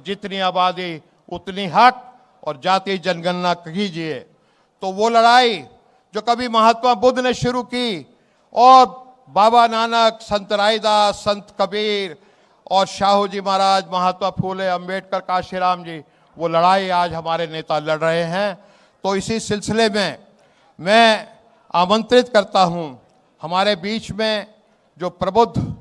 जितनी आबादी उतनी हक और जातीय जनगणना कीजिए। तो वो लड़ाई जो कभी महात्मा बुद्ध ने शुरू की और बाबा नानक, संत रायदास, संत कबीर और शाहू जी महाराज, महात्मा फूले, अंबेडकर, काशीराम जी, वो लड़ाई आज हमारे नेता लड़ रहे हैं। तो इसी सिलसिले में मैं आमंत्रित करता हूं हमारे बीच में जो प्रबुद्ध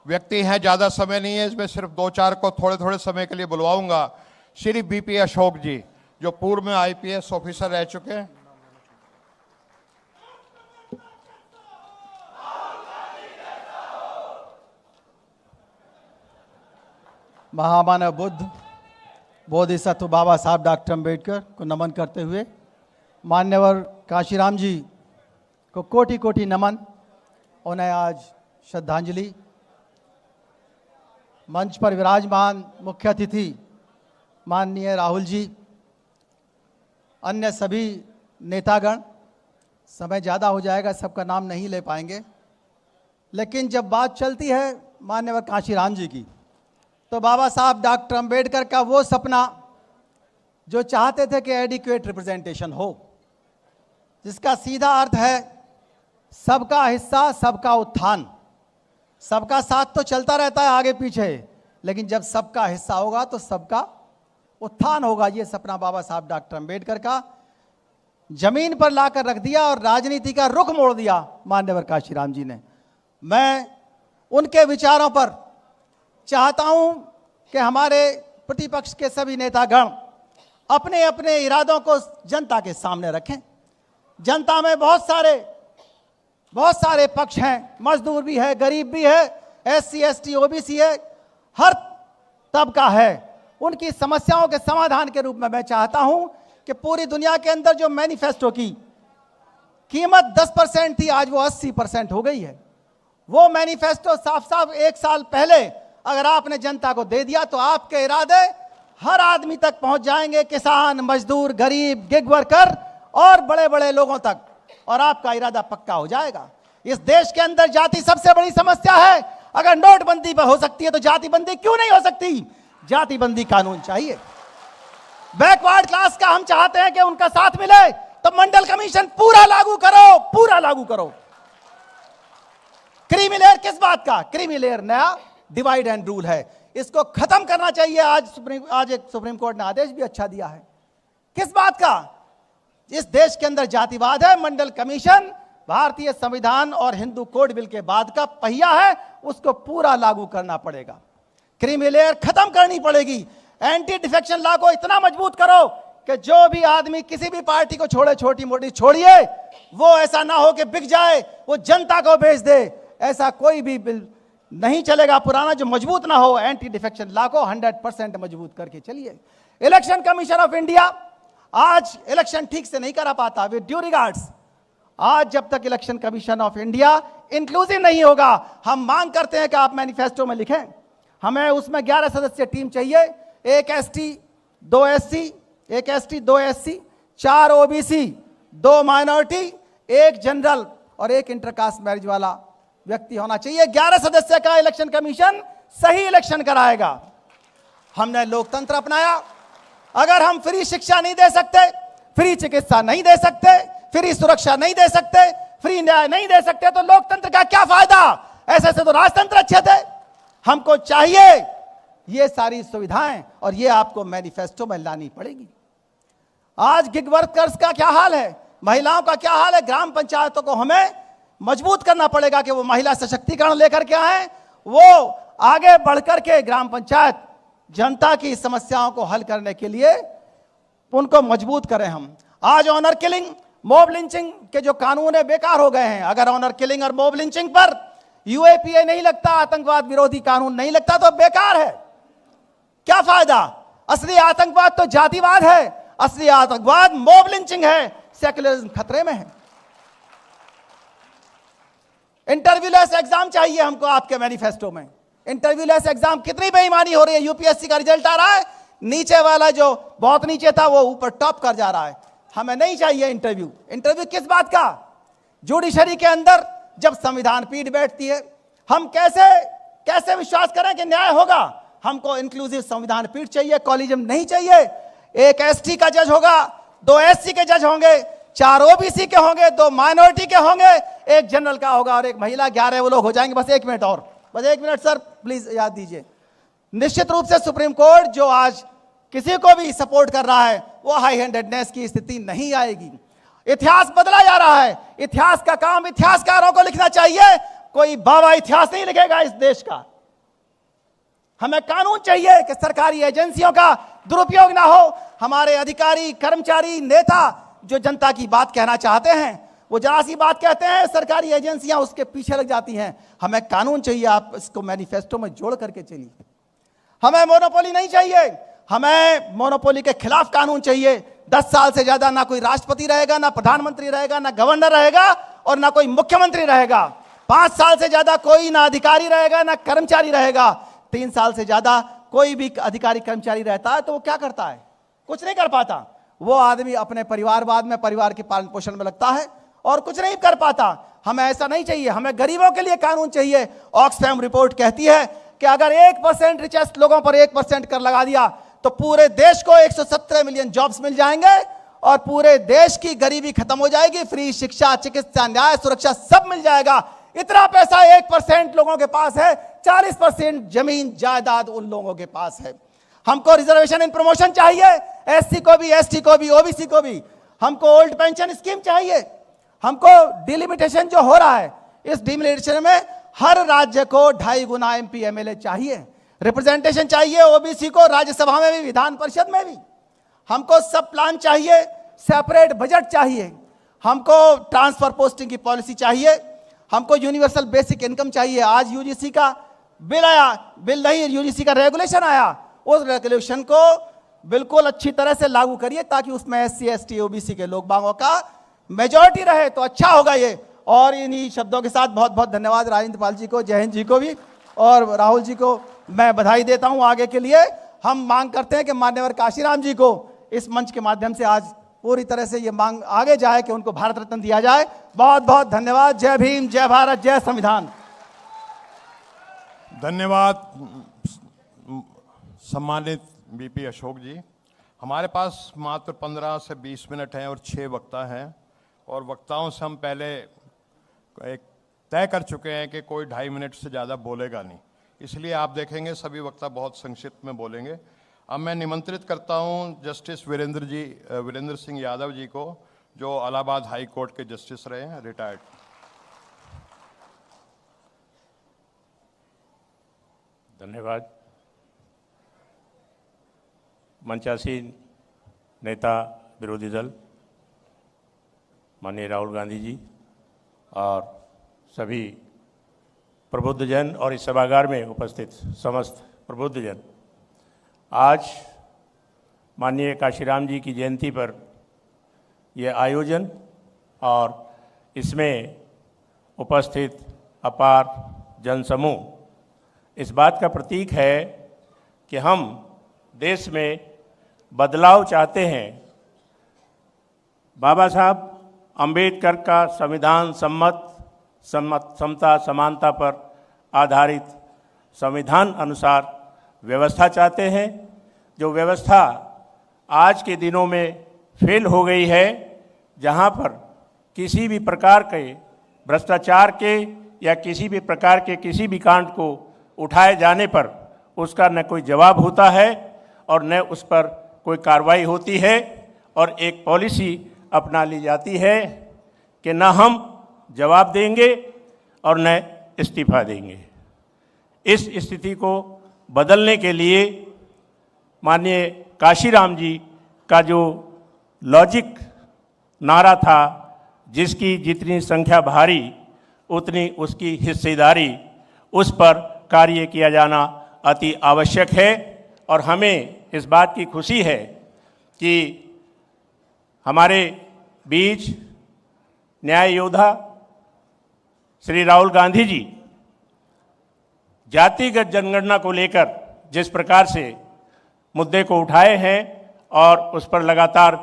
व्यक्ति हैं, ज़्यादा समय नहीं है इसमें, सिर्फ 2-4 को थोड़े थोड़े समय के लिए बुलवाऊंगा। श्री बीपी अशोक जी, जो पूर्व में आईपीएस ऑफिसर रह चुके हैं। महामानव बुद्ध बोधिसत्व बाबा साहब डॉक्टर अम्बेडकर को नमन करते हुए मान्यवर काशीराम जी को कोटि कोटि नमन। उन्हें आज श्रद्धांजलि। मंच पर विराजमान मुख्य अतिथि माननीय राहुल जी, अन्य सभी नेतागण, समय ज़्यादा हो जाएगा, सबका नाम नहीं ले पाएंगे, लेकिन जब बात चलती है मान्यवर काशीराम जी की, तो बाबा साहब डॉक्टर अम्बेडकर का वो सपना जो चाहते थे कि एडिक्वेट रिप्रेजेंटेशन हो, जिसका सीधा अर्थ है सबका हिस्सा, सबका उत्थान। सबका साथ तो चलता रहता है आगे पीछे, लेकिन जब सबका हिस्सा होगा तो सबका उत्थान होगा। ये सपना बाबा साहब डॉक्टर अम्बेडकर का जमीन पर लाकर रख दिया और राजनीति का रुख मोड़ दिया मान्यवर काशीराम जी ने। मैं उनके विचारों पर चाहता हूं कि हमारे प्रतिपक्ष के सभी नेतागण अपने अपने इरादों को जनता के सामने रखें। जनता में बहुत सारे पक्ष हैं, मजदूर भी है, गरीब भी है, एससी एसटी ओबीसी है, हर तबका है। उनकी समस्याओं के समाधान के रूप में मैं चाहता हूं कि पूरी दुनिया के अंदर जो मैनिफेस्टो की कीमत 10% थी, आज वो 80% हो गई है। वो मैनिफेस्टो साफ साफ 1 साल पहले अगर आपने जनता को दे दिया तो आपके इरादे हर आदमी तक पहुंच जाएंगे, किसान, मजदूर, गरीब, गिग वर्कर और बड़े बड़े लोगों तक, और आपका इरादा पक्का हो जाएगा। इस देश के अंदर जाति सबसे बड़ी समस्या है। अगर नोटबंदी पर हो सकती है तो जातिबंदी क्यों नहीं हो सकती? जातिबंदी कानून चाहिए। बैकवर्ड क्लास का हम चाहते हैं कि उनका साथ मिले, तो मंडल कमीशन पूरा लागू करो, पूरा लागू करो। क्रीमी लेयर किस बात का? क्रीमी लेयर नया डिवाइड एंड रूल है, इसको खत्म करना चाहिए। आज एक सुप्रीम कोर्ट ने आदेश भी अच्छा दिया है। किस बात का? इस देश के अंदर जातिवाद है। मंडल कमीशन भारतीय संविधान और हिंदू कोड बिल के बाद का पहिया है, उसको पूरा लागू करना पड़ेगा। क्रीमी लेयर खत्म करनी पड़ेगी। एंटी डिफेक्शन लॉ को इतना मजबूत करो कि जो भी आदमी किसी भी पार्टी को छोड़े, छोटी मोटी छोड़िए, वो ऐसा ना हो कि बिक जाए, वो जनता को बेच दे। ऐसा कोई भी बिल नहीं चलेगा पुराना जो मजबूत ना हो। एंटी डिफेक्शन लॉ को 100% मजबूत करके चलिए। इलेक्शन कमीशन ऑफ इंडिया आज इलेक्शन ठीक से नहीं करा पाता, विद ड्यू रिगार्ड्स। आज जब तक election commission of India inclusive नहीं होगा, हम मांग करते हैं कि आप मैनिफेस्टो में लिखें, हमें उसमें 11 सदस्यीय टीम चाहिए। 1 ST, 2 SC, 1 ST, 2 SC, 4 OBC, 2 minority, 1 general और 1 इंटरकास्ट मैरिज वाला व्यक्ति होना चाहिए। 11 सदस्य का इलेक्शन कमीशन सही इलेक्शन कराएगा। हमने लोकतंत्र अपनाया। अगर हम फ्री शिक्षा नहीं दे सकते, फ्री चिकित्सा नहीं दे सकते, फ्री सुरक्षा नहीं दे सकते, फ्री न्याय नहीं दे सकते, तो लोकतंत्र का क्या फायदा? ऐसे तो राजतंत्र अच्छे थे। हमको चाहिए ये सारी सुविधाएं, और ये आपको मैनिफेस्टो में लानी पड़ेगी। आज गिग वर्कर्स का क्या हाल है, महिलाओं का क्या हाल है? ग्राम पंचायतों को हमें मजबूत करना पड़ेगा कि वो महिला सशक्तिकरण लेकर के आए, वो आगे बढ़कर के ग्राम पंचायत जनता की समस्याओं को हल करने के लिए उनको मजबूत करें। हम आज ऑनर किलिंग, मॉब लिंचिंग के जो कानून है बेकार हो गए हैं। अगर ऑनर किलिंग और मॉब लिंचिंग पर यूएपीए नहीं लगता, आतंकवाद विरोधी कानून नहीं लगता, तो बेकार है। क्या फायदा? असली आतंकवाद तो जातिवाद है, असली आतंकवाद मॉब लिंचिंग है, सेक्युलरिज्म खतरे में है। इंटरव्यू लेस एग्जाम चाहिए हमको आपके मैनिफेस्टो में। इंटरव्यू लेस एग्जाम, कितनी बेईमानी हो रही है। यूपीएससी का रिजल्ट आ रहा है, नीचे वाला जो बहुत नीचे था वो ऊपर टॉप कर जा रहा है। हमें नहीं चाहिए इंटरव्यू। इंटरव्यू किस बात का? जुडिशरी के अंदर जब संविधान पीठ बैठती है, हम कैसे विश्वास करें कि न्याय होगा? हमको इंक्लूसिव संविधान पीठ चाहिए, कॉलिजम नहीं चाहिए। एक एसटी का जज होगा, 2 एससी के जज होंगे, 4 ओबीसी के होंगे, 2 माइनॉरिटी के होंगे, 1 जनरल का होगा और 1 महिला, 11 वो लोग हो जाएंगे। बस 1 मिनट और, बस 1 मिनट सर प्लीज याद दीजिए। निश्चित रूप से सुप्रीम कोर्ट जो आज किसी को भी सपोर्ट कर रहा है वो हाई हैंडेडनेस की स्थिति नहीं आएगी। इतिहास बदला जा रहा है, इतिहास का काम इतिहासकारों को लिखना चाहिए, कोई बाबा इतिहास नहीं लिखेगा इस देश का। हमें कानून चाहिए कि सरकारी एजेंसियों का दुरुपयोग ना हो। हमारे अधिकारी, कर्मचारी, नेता जो जनता की बात कहना चाहते हैं वो जरा सी बात कहते हैं, सरकारी एजेंसियां उसके पीछे लग जाती हैं। हमें कानून चाहिए, आप इसको मैनिफेस्टो में जोड़ करके चलिए। हमें मोनोपोली नहीं चाहिए, हमें मोनोपोली के खिलाफ कानून चाहिए। 10 साल से ज्यादा ना कोई राष्ट्रपति रहेगा, ना प्रधानमंत्री रहेगा, ना गवर्नर रहेगा और ना कोई मुख्यमंत्री रहेगा। 5 साल से ज्यादा कोई ना अधिकारी रहेगा ना कर्मचारी रहेगा। 3 साल से ज्यादा कोई भी अधिकारी कर्मचारी रहता है तो वो क्या करता है? कुछ नहीं कर पाता। वो आदमी अपने परिवारवाद में, परिवार के पालन पोषण में लगता है और कुछ नहीं कर पाता। हमें ऐसा नहीं चाहिए, हमें गरीबों के लिए कानून चाहिए। ऑक्सफैम रिपोर्ट कहती है कि अगर 1% रिचेस्ट लोगों पर 1% कर लगा दिया तो पूरे देश को 117 मिलियन जॉब्स मिल जाएंगे और पूरे देश की गरीबी खत्म हो जाएगी। फ्री शिक्षा, चिकित्सा, न्याय, सुरक्षा सब मिल जाएगा। इतना पैसा 1% लोगों के पास है, 40% जमीन जायदाद उन लोगों के पास है। हमको रिजर्वेशन इन प्रमोशन चाहिए, एससी को भी, एसटी को भी, ओबीसी को भी। हमको ओल्ड पेंशन स्कीम चाहिए। हमको डिलिमिटेशन जो हो रहा है, इस डिलिमिटेशन में हर राज्य को 2.5 गुना एमपी एमएलए चाहिए, रिप्रेजेंटेशन चाहिए ओबीसी को राज्यसभा में भी, विधान परिषद में भी। हमको सब प्लान चाहिए, सेपरेट बजट चाहिए, हमको ट्रांसफर पोस्टिंग की पॉलिसी चाहिए, हमको यूनिवर्सल बेसिक इनकम चाहिए। आज यूजीसी का बिल आया, बिल नहीं, यूजीसी का रेगुलेशन आया, उस रेगुलेशन को बिल्कुल अच्छी तरह से लागू करिए ताकि उसमें एससी, एसटी, ओबीसी के लोग बागों का मेजॉरिटी रहे तो अच्छा होगा ये। और इन्हीं शब्दों के साथ बहुत बहुत धन्यवाद राजेंद्र पाल जी को, जय हिंद जी को भी, और राहुल जी को मैं बधाई देता हूं आगे के लिए। हम मांग करते हैं कि मान्यवर काशीराम जी को इस मंच के माध्यम से आज पूरी तरह से ये मांग आगे जाए कि उनको भारत रत्न दिया जाए। बहुत बहुत धन्यवाद। जय भीम, जय भारत, जय संविधान। धन्यवाद सम्मानित बीपी अशोक जी। हमारे पास मात्र 15 से 20 मिनट हैं और 6 वक्ता हैं और वक्ताओं से हम पहले एक तय कर चुके हैं कि कोई 2.5 मिनट से ज़्यादा बोलेगा नहीं, इसलिए आप देखेंगे सभी वक्ता बहुत संक्षिप्त में बोलेंगे। अब मैं निमंत्रित करता हूं जस्टिस वीरेंद्र सिंह यादव जी को, जो इलाहाबाद हाई कोर्ट के जस्टिस रहे हैं, रिटायर्ड। धन्यवाद। मंचासीन नेता विरोधी दल माननीय राहुल गांधी जी और सभी प्रबुद्धजन और इस सभागार में उपस्थित समस्त प्रबुद्धजन, आज माननीय काशीराम जी की जयंती पर यह आयोजन और इसमें उपस्थित अपार जनसमूह इस बात का प्रतीक है कि हम देश में बदलाव चाहते हैं। बाबा साहब अंबेडकर का संविधान समता समानता पर आधारित संविधान अनुसार व्यवस्था चाहते हैं, जो व्यवस्था आज के दिनों में फेल हो गई है, जहां पर किसी भी प्रकार के भ्रष्टाचार के या किसी भी प्रकार के किसी भी कांड को उठाए जाने पर उसका न कोई जवाब होता है और न उस पर कोई कार्रवाई होती है और एक पॉलिसी अपना ली जाती है कि न हम जवाब देंगे और न इस्तीफा देंगे। इस स्थिति को बदलने के लिए माननीय काशीराम जी का जो लॉजिक नारा था, जिसकी जितनी संख्या भारी उतनी उसकी हिस्सेदारी, उस पर कार्य किया जाना अति आवश्यक है। और हमें इस बात की खुशी है कि हमारे बीच न्याय योद्धा श्री राहुल गांधी जी जातिगत जनगणना को लेकर जिस प्रकार से मुद्दे को उठाए हैं और उस पर लगातार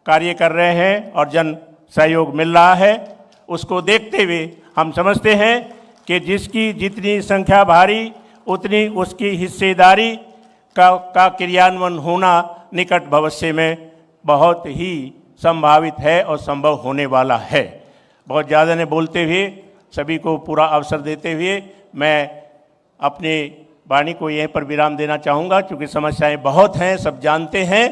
कार्य कर रहे हैं और जन सहयोग मिल रहा है, उसको देखते हुए हम समझते हैं कि जिसकी जितनी संख्या भारी उतनी उसकी हिस्सेदारी का क्रियान्वयन होना निकट भविष्य में बहुत ही संभावित है और संभव होने वाला है। बहुत ज़्यादा ने बोलते हुए सभी को पूरा अवसर देते हुए मैं अपनी वाणी को यहीं पर विराम देना चाहूँगा, क्योंकि समस्याएं बहुत हैं, सब जानते हैं।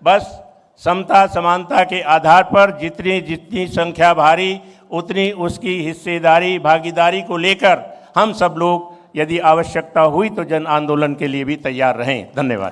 बस समता समानता के आधार पर जितनी जितनी संख्या भारी उतनी उसकी हिस्सेदारी भागीदारी को लेकर हम सब लोग यदि आवश्यकता हुई तो जन आंदोलन के लिए भी तैयार रहें। धन्यवाद।